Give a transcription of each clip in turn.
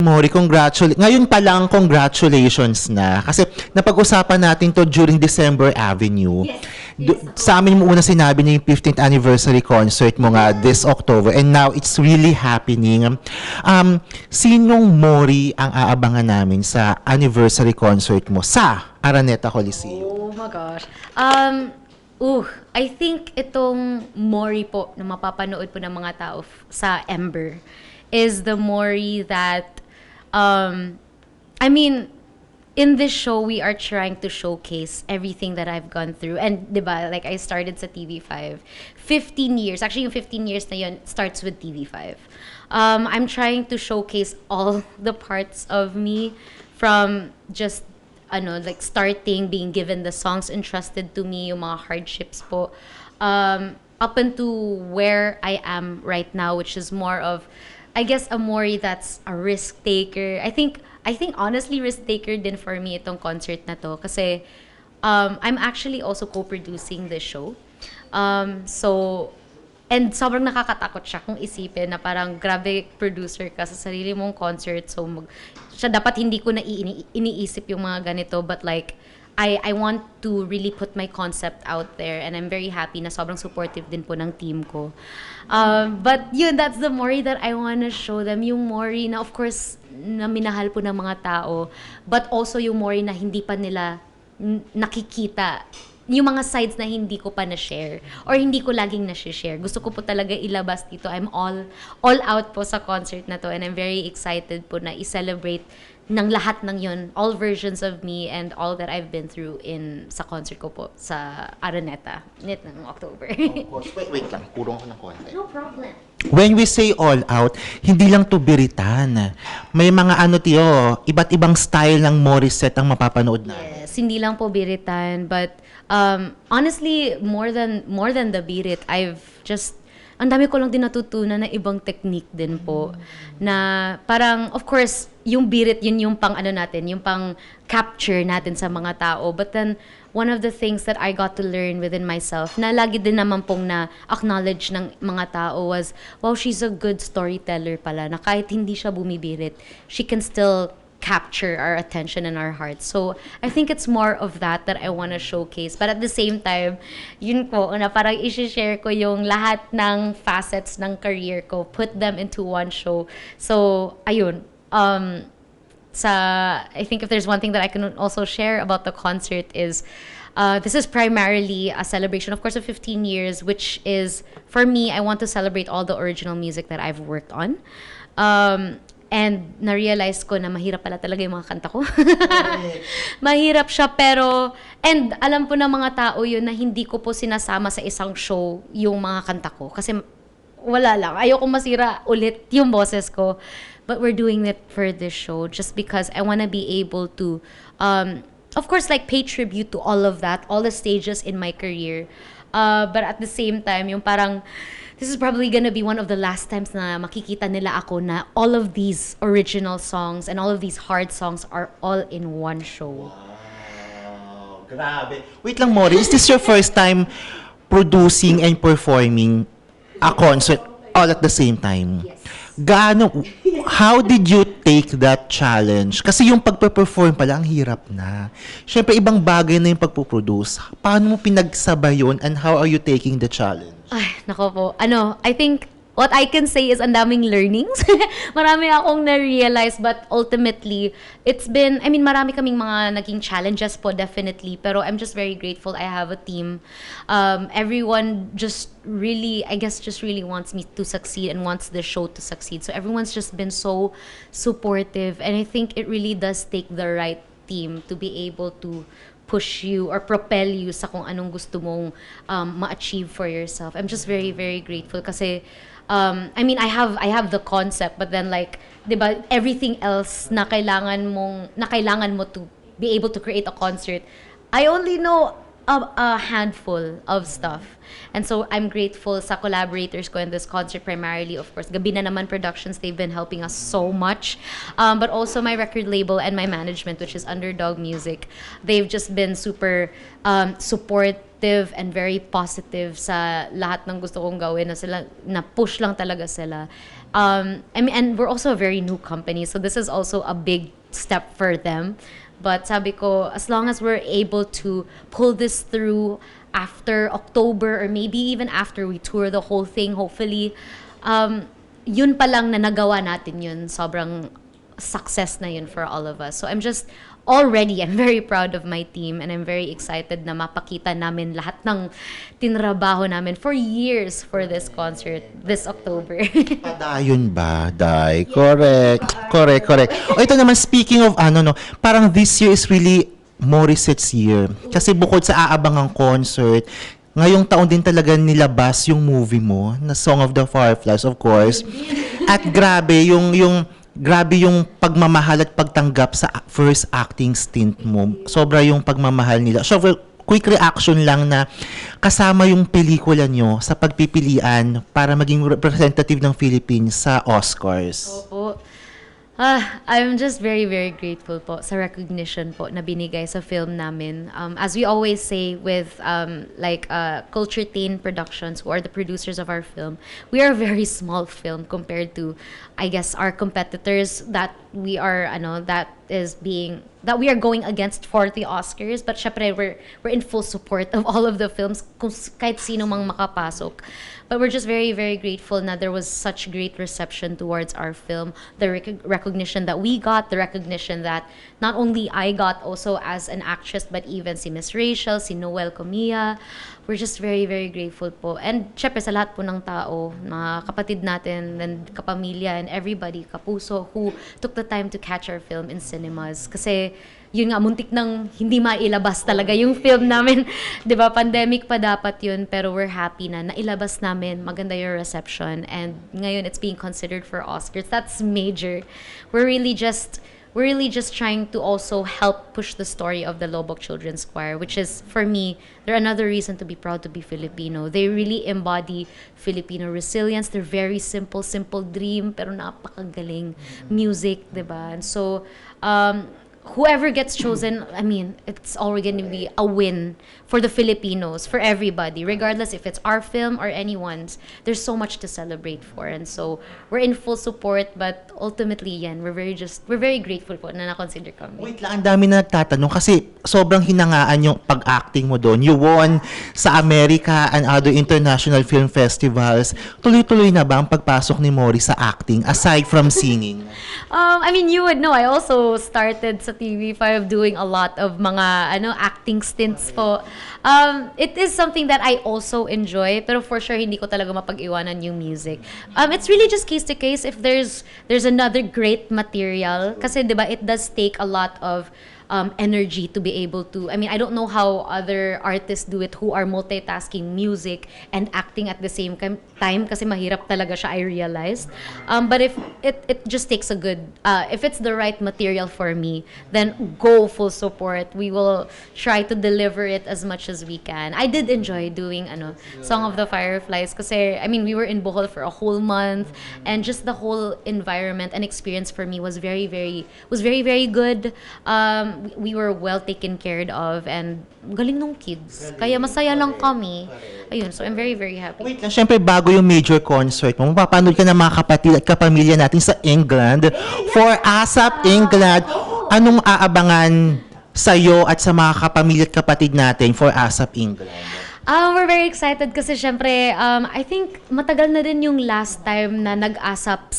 Mori, ngayon pa lang, congratulations na. Kasi napag-usapan natin to during December Avenue. Sa amin mo una sinabi na yung 15th anniversary concert mo nga this October. And now, it's really happening. Sinong Mori ang aabangan namin sa anniversary concert mo sa Araneta Coliseum? Oh my gosh. I think itong Mori po na mapapanood po ng mga tao sa Ember is the Mori that, I mean, in this show, we are trying to showcase everything that I've gone through. And, diba, like I started sa TV5. 15 years, actually yung 15 years na yun starts with TV5. I'm trying to showcase all the parts of me from just like starting, being given the songs entrusted to me, yung mga hardships po, up into where I am right now, which is more of, I guess, a Mori that's a risk taker. I think honestly risk taker din for me itong concert na to kasi I'm actually also co-producing this show. And sobrang nakakatakot siya kung isipin na parang grabe producer ka sa sarili mong concert. So, siya dapat hindi ko na iniisip yung mga ganito. But like, I want to really put my concept out there. And I'm very happy na sobrang supportive din po ng team ko. But yun, that's the Mori that I wanna show them. Yung Mori na, of course, na minahal po ng mga tao. But also yung Mori na hindi pa nila nakikita yung mga sides na hindi ko pa na-share or hindi ko laging na-share. Gusto ko po talaga ilabas dito. I'm all out po sa concert na to and I'm very excited po na i-celebrate ng lahat ng yun, all versions of me and all that I've been through sa concert ko po sa Araneta ng October. Of course. Wait lang, kurong ko ng konti. No problem. When we say all out, hindi lang to biritan. May mga iba't ibang style ng Morissette ang mapapanood natin. Yes, hindi lang po biritan, but honestly, more than the birit, ang dami ko lang din natutunan na ibang technique din po. Na parang, of course, yung birit, yun yung pang natin, yung pang capture natin sa mga tao. But then, one of the things that I got to learn within myself, na lagi din naman pong na-acknowledge ng mga tao was, wow, she's a good storyteller pala, na kahit hindi siya bumibirit, she can still capture our attention and our hearts. So, I think it's more of that I want to showcase. But at the same time, yun po, na parang i-share ko yung lahat ng facets ng career ko, put them into one show. So, ayun. I think if there's one thing that I can also share about the concert is, this is primarily a celebration, of course, of 15 years, which is, for me, I want to celebrate all the original music that I've worked on. And na-realize ko na mahirap pala talaga yung mga kanta ko. Mahirap siya, pero, and alam po ng mga tao yun na hindi ko po sinasama sa isang show yung mga kanta ko. Kasi wala lang. Ayoko masira ulit yung boses ko. But we're doing it for this show just because I wanna be able to, of course, like pay tribute to all of that, all the stages in my career. But at the same time, yung parang, this is probably gonna be one of the last times na makikita nila ako na all of these original songs and all of these hard songs are all in one show. Wow, grabe. Wait lang, Mori, is this your first time producing and performing a concert all at the same time? Yes. How did you take that challenge? Kasi yung pagpe-perform pala, ang hirap na. Siyempre, ibang bagay na yung pagpo-produce. Paano mo pinagsabay yun and how are you taking the challenge? Ay, nako po. I think what I can say is ang daming learnings. Marami akong na-realize, but ultimately, marami kaming mga naging challenges po, definitely. Pero I'm just very grateful I have a team. Everyone just really wants me to succeed and wants the show to succeed. So everyone's just been so supportive. And I think it really does take the right team to be able to push you or propel you sa kung anong gusto mong ma-achieve for yourself. I'm just very, very grateful kasi I have the concept, but then like, 'di ba, everything else na kailangan mo to be able to create a concert, I only know a handful of stuff. And so I'm grateful sa collaborators ko in this concert, primarily, of course, Gabi na Naman Productions. They've been helping us so much. But also my record label and my management, which is Underdog Music. They've just been super supportive and very positive sa lahat ng gusto kong gawin, na push lang talaga sila. I mean, and we're also a very new company, so this is also a big step for them. But sabi ko, as long as we're able to pull this through after October, or maybe even after we tour the whole thing, hopefully, yun pa lang na nagawa natin yun, sobrang success na yun for all of us. So I'm very proud of my team, and I'm very excited na mapakita namin lahat ng tinrabaho namin for years for this concert this October. Padayon ba, Day? Correct. O ito naman, speaking of parang this year is really Morissette's year. Kasi bukod sa aabangang concert, ngayong taon din talaga nilabas yung movie mo, na Song of the Fireflies, of course. At grabe yung pagmamahal at pagtanggap sa first acting stint mo. Sobra yung pagmamahal nila. So, quick reaction lang na kasama yung pelikula nyo sa pagpipilian para maging representative ng Philippines sa Oscars. Opo. I'm just very, very grateful po sa recognition po na binigay sa film namin. As we always say with Culture Teen Productions, who are the producers of our film, we are a very small film compared to, I guess, our competitors that we are going against for the Oscars. But syempre, we're in full support of all of the films, kung kahit sino mang makapasok. But we're just very, very grateful na there was such great reception towards our film. The recognition that we got, the recognition that not only I got also as an actress, but even si Miss Rachel, si Noel Comia. We're just very, very grateful po. And syempre sa lahat po ng tao, mga kapatid natin, and kapamilya, and everybody, kapuso, who took the time to catch our film in cinemas. Kasi yun nga, muntik nang hindi mailabas talaga yung film namin. 'Di ba? Pandemic pa dapat yun, pero we're happy na nailabas namin. Maganda yung reception, and ngayon it's being considered for Oscars. That's major. We're really just trying to also help push the story of the Lobok Children's Choir, which is, for me, they're another reason to be proud to be Filipino. They really embody Filipino resilience. They're very simple dream, pero napakagaling music, 'di ba? And so, whoever gets chosen, I mean, it's already going to be a win for the Filipinos, for everybody, regardless if it's our film or anyone's. There's so much to celebrate for, and so we're in full support. But ultimately, yan, we're very grateful po na na-consider kami. Wait lang, ang dami na nagtatanong kasi sobrang hinangaan yung pag-acting mo doon. You won sa America and other international film festivals. Tuloy-tuloy na ba ang pagpasok ni Mori sa acting aside from singing? I mean, you would know, I also started sa TV5 doing a lot of mga acting stints po. It is something that I also enjoy, pero for sure hindi ko talaga mapag-iwanan yung music. It's really just case to case if there's another great material, kasi 'di ba, it does take a lot of energy to be able to, I mean, I don't know how other artists do it who are multitasking music and acting at the same time, kasi mahirap talaga siya, I realized. But if it just takes if it's the right material for me, then go full support. We will try to deliver it as much as we can. I did enjoy doing Song of the Fireflies, kasi I mean, we were in Bohol for a whole month, and just the whole environment and experience for me was very, very good. We were well taken care of, and galing nung kids. Kaya masaya lang kami. Ayun, so I'm very, very happy. Wait lang, syempre bago yung major concert mo, mapapanood ka ng mga kapatid at kapamilya natin sa England. For ASAP England, anong aabangan sa'yo at sa mga kapamilya at kapatid natin for ASAP England? We're very excited kasi syempre, I think matagal na din yung last time na nag-ASAP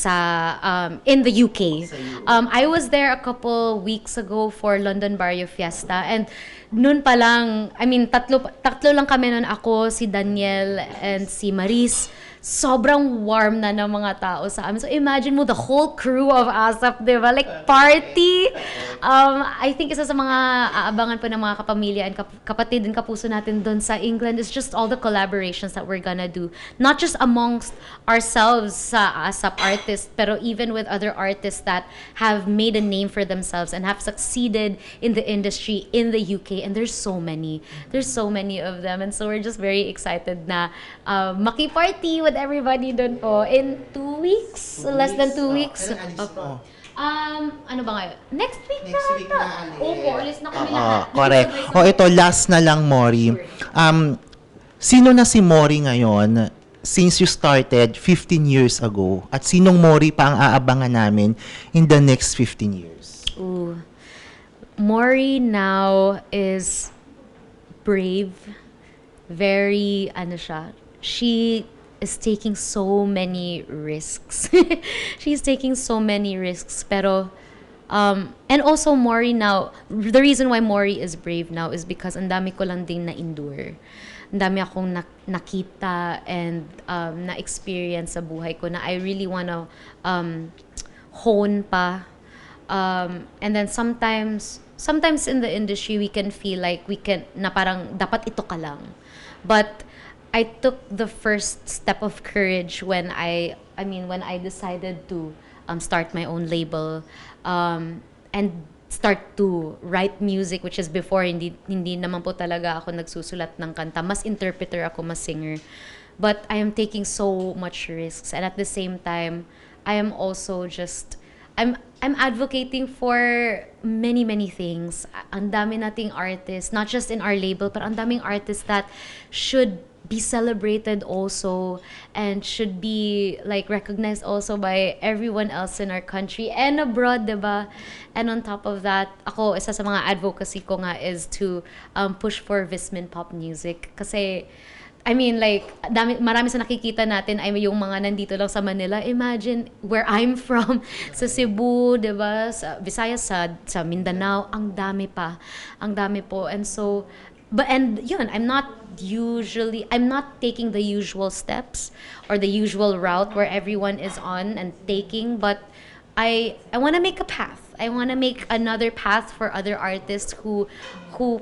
in the UK. I was there a couple weeks ago for London Barrio Fiesta, and noon pa lang, I mean, tatlo lang kami noon, ako, si Daniel, and si Maris. sobrang warm na ng mga tao sa amin. So imagine mo the whole crew of ASAP, di ba? Like party. I think isa sa mga aabangan po ng mga kapamilya and kapatid and kapuso natin doon sa England is just all the collaborations that we're gonna do. Not just amongst ourselves sa ASAP artists, pero even with other artists that have made a name for themselves and have succeeded in the industry in the UK. And there's so many. There's so many of them. And so we're just very excited na maki-party with everybody doon po in 2 weeks. Less than 2 weeks. Kailan alis mo? Ano ba ngayon? Next week Next week na ata. alis. Opo, alis na kami Oo, lahat. correct. Ito, last na lang, Mori. Sino na si Mori ngayon since you started 15 years ago? At sinong Mori pa ang aabangan namin in the next 15 years? Ooh. Mori now is brave. Very, she is taking so many risks. She's taking so many risks. Pero, and also Mori now, the reason why Mori is brave now is because ang dami ko lang din na-endure. Ang dami akong nakita and na-experience sa buhay ko na I really wanna hone pa. And then sometimes in the industry, we can feel like na parang dapat ito ka lang. But I took the first step of courage when I decided to start my own label and start to write music, which is before hindi naman po talaga ako nagsusulat ng kanta. Mas interpreter ako, mas singer. But I am taking so much risks, and at the same time, I am also just I'm advocating for many things. Ang dami nating artists, not just in our label, but ang daming artists that should be celebrated also and should be like recognized also by everyone else in our country and abroad, diba? And on top of that, ako, isa sa mga advocacy ko nga is to push for Vismin pop music. Kasi I mean, like, marami sa nakikita natin ay yung mga nandito lang sa Manila. Imagine where I'm from, sa Cebu, diba? Sa Visayas, sa Mindanao, ang dami po. And so, yun, I'm not taking the usual steps or the usual route where everyone is on and taking, but I want to make a path. I want to make another path for other artists who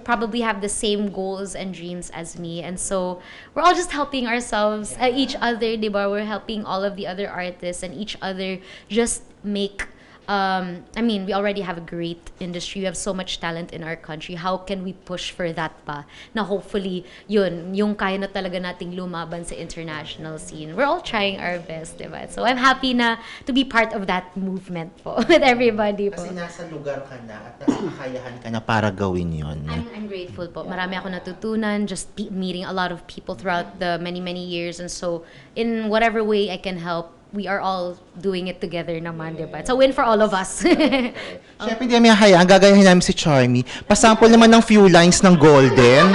probably have the same goals and dreams as me. And so we're all just helping ourselves, each other, diba? We're helping all of the other artists and each other just make we already have a great industry. We have so much talent in our country. How can we push for that pa? Na hopefully, yung kaya na talaga nating lumaban sa international scene. We're all trying our best, diba? So I'm happy to be part of that movement po with everybody po. Kasi nasa lugar ka na at nasa kakayahan ka na para gawin yun. I'm grateful po. Marami ako natutunan, just meeting a lot of people throughout the many years. And so, in whatever way I can help, we are all doing it together naman, diba? It's a win for all of us. Siyempre, hindi namin hayaan. Gagayahin namin si Charmy. Pasample naman ng few lines ng Golden.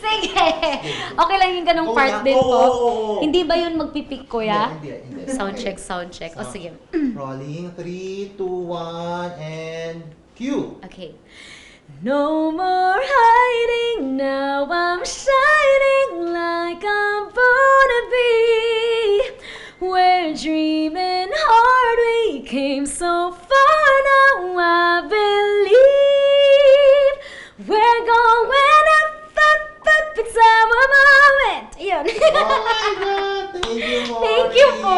Sige! Okay lang yung ganong part din po. Hindi ba yun magpipik, kuya? Hindi. Sound check. O, sige. Rolling, 3, 2, 1, and cue. Okay. No more hiding, now I'm shining like I'm born to be. We're dreaming hard, we came so far, now I believe we're going up, it's our moment. Yun. Oh my God! Thank you, Mori! Thank you po.